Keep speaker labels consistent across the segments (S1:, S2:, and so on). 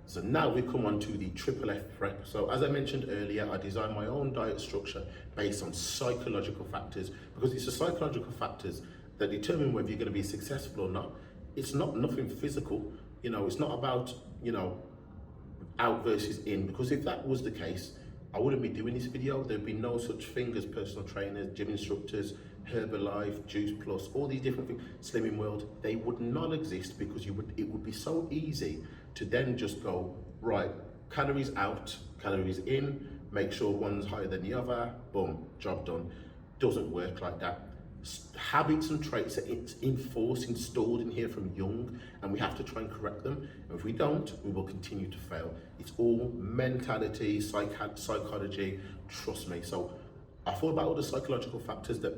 S1: So now we come on to the FFF Prep. So as I mentioned earlier, I designed my own diet structure based on psychological factors, because it's the psychological factors that determine whether you're going to be successful or not. It's not nothing physical, you know, it's not about, you know, out versus in, because if that was the case, I wouldn't be doing this video. There'd be no such thing as personal trainers, gym instructors, Herbalife, Juice Plus, all these different things, Slimming World. They would not exist, because it would be so easy to then just go, right, calories out, calories in, make sure one's higher than the other, boom, job done. Doesn't work like that. Habits and traits are installed in here from young, and we have to try and correct them. And if we don't, we will continue to fail. It's all mentality, psychology, trust me. So I thought about all the psychological factors that,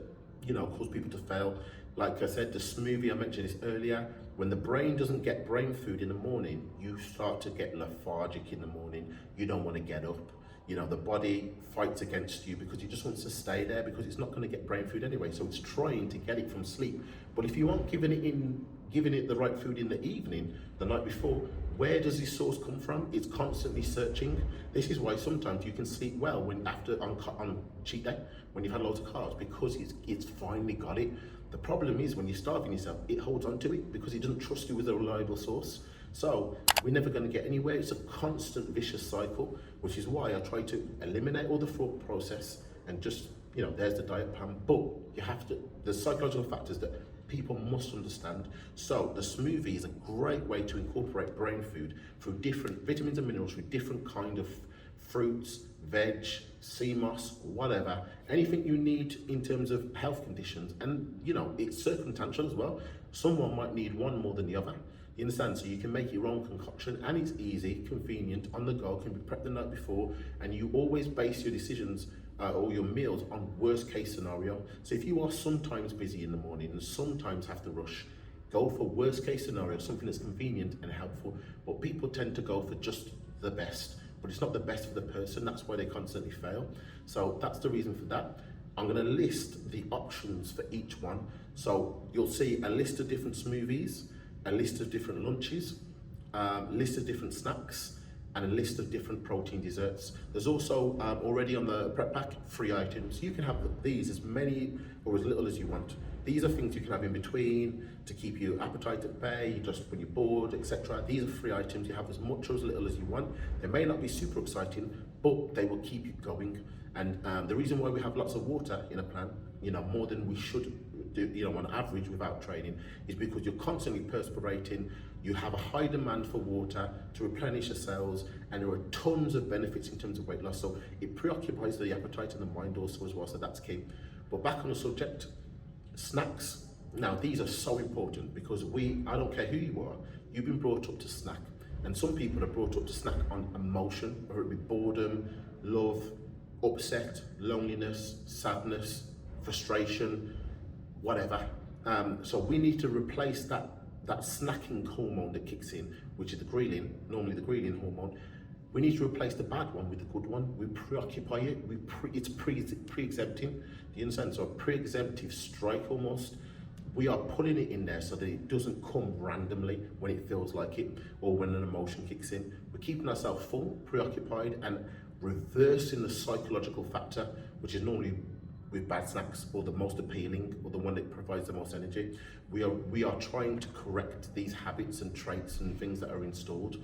S1: you know, cause people to fail. Like I said, the smoothie, I mentioned this earlier, when the brain doesn't get brain food in the morning, you start to get lethargic in the morning. You don't want to get up. You know, the body fights against you because it just wants to stay there, because it's not going to get brain food anyway. So it's trying to get it from sleep. But if you aren't giving it the right food in the evening, the night before, where does this source come from? It's constantly searching. This is why sometimes you can sleep well when on cheat day, when you've had loads of carbs, because it's finally got it. The problem is when you're starving yourself, it holds on to it because it doesn't trust you with a reliable source. So we're never going to get anywhere. It's a constant vicious cycle, which is why I try to eliminate all the thought process and just, you know, there's the diet plan. But you have to, there's psychological factors that people must understand. So the smoothie is a great way to incorporate brain food through different vitamins and minerals, through different kind of fruits, veg, sea moss, whatever, anything you need in terms of health conditions. And you know, it's circumstantial as well. Someone might need one more than the other. You understand? So you can make your own concoction, and it's easy, convenient, on the go, can be prepped the night before, and you always base your decisions or your meals on worst case scenario. So if you are sometimes busy in the morning and sometimes have to rush, go for worst case scenario, something that's convenient and helpful. But people tend to go for just the best, but it's not the best for the person. That's why they constantly fail. So that's the reason for that. I'm going to list the options for each one. So you'll see a list of different smoothies, a list of different lunches, list of different snacks, and a list of different protein desserts. There's also already on the prep pack, free items. You can have these as many or as little as you want. These are things you can have in between to keep your appetite at bay, just when you're bored, etc. These are free items. You have as much or as little as you want. They may not be super exciting, but they will keep you going. And the reason why we have lots of water in a plan, you know, more than we should do, you know, on average without training, is because you're constantly perspirating. You have a high demand for water to replenish your cells, and there are tons of benefits in terms of weight loss. So it preoccupies the appetite and the mind also as well, so that's key. But back on the subject, snacks. Now these are so important because I don't care who you are, you've been brought up to snack. And some people are brought up to snack on emotion, whether it be boredom, love, upset, loneliness, sadness, frustration, whatever. So we need to replace that snacking hormone that kicks in, which is the ghrelin, normally the ghrelin hormone. We need to replace the bad one with the good one. We preoccupy it. It's pre-exempting. Do you understand? So a pre-exemptive strike almost. We are putting it in there so that it doesn't come randomly when it feels like it or when an emotion kicks in. We're keeping ourselves full, preoccupied, and reversing the psychological factor, which is normally with bad snacks or the most appealing or the one that provides the most energy. We are trying to correct these habits and traits and things that are installed.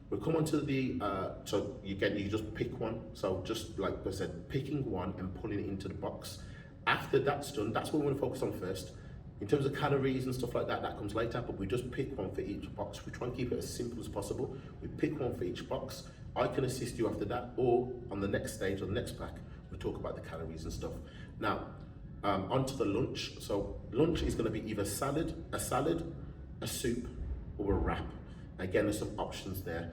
S1: We'll come on to the, so you just pick one. So just like I said, picking one and pulling it into the box. After that's done, that's what we want to focus on first. In terms of calories and stuff like that, that comes later, but we just pick one for each box. We try and keep it as simple as possible. We pick one for each box. I can assist you after that, or on the next stage or the next pack, we talk about the calories and stuff. Now, onto the lunch. So lunch is going to be either a salad, a soup, or a wrap. Again, there's some options there.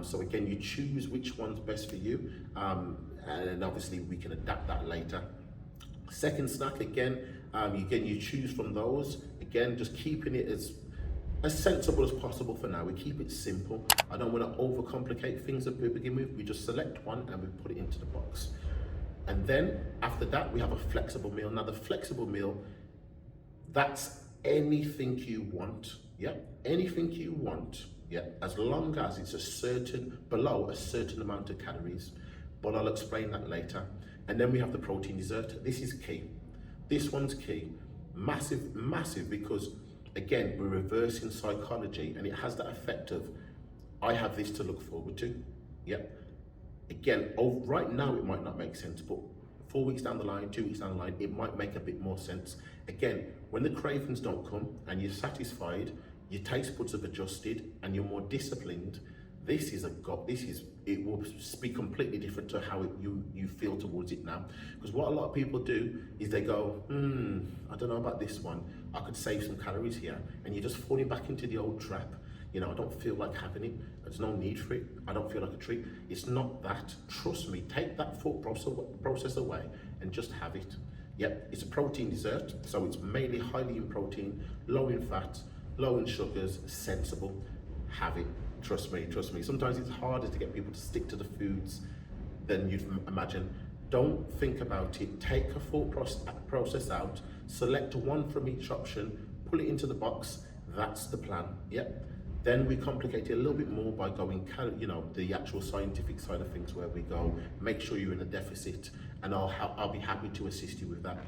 S1: So again, you choose which one's best for you, and obviously we can adapt that later. Second snack, again, you choose from those. Again, just keeping it as sensible as possible for now. We keep it simple. I don't want to overcomplicate things to begin with. We just select one and we put it into the box. And then after that, we have a flexible meal. Now the flexible meal, that's anything you want. Yeah, anything you want Yeah, as long as it's below a certain amount of calories, but I'll explain that later. And then we have the protein dessert. This is key. This one's key. Massive, massive, because again, we're reversing psychology, and it has that effect of, I have this to look forward to. Yep. Again, right now it might not make sense, but 4 weeks down the line, 2 weeks down the line, it might make a bit more sense. Again, when the cravings don't come and you're satisfied, your taste buds have adjusted and you're more disciplined, it will be completely different to how you feel towards it now. Because what a lot of people do is they go, I don't know about this one, I could save some calories here, and you're just falling back into the old trap. You know, I don't feel like having it, there's no need for it, I don't feel like a treat. It's not that, trust me, take that thought process away and just have it. Yep, it's a protein dessert, so it's mainly highly in protein, low in fat, low in sugars, sensible. Have it, trust me, trust me. Sometimes it's harder to get people to stick to the foods than you'd imagine. Don't think about it, take a thought process out, select one from each option, pull it into the box, that's the plan, yep. Then we complicate it a little bit more by going, the actual scientific side of things, where we go, make sure you're in a deficit, and I'll be happy to assist you with that.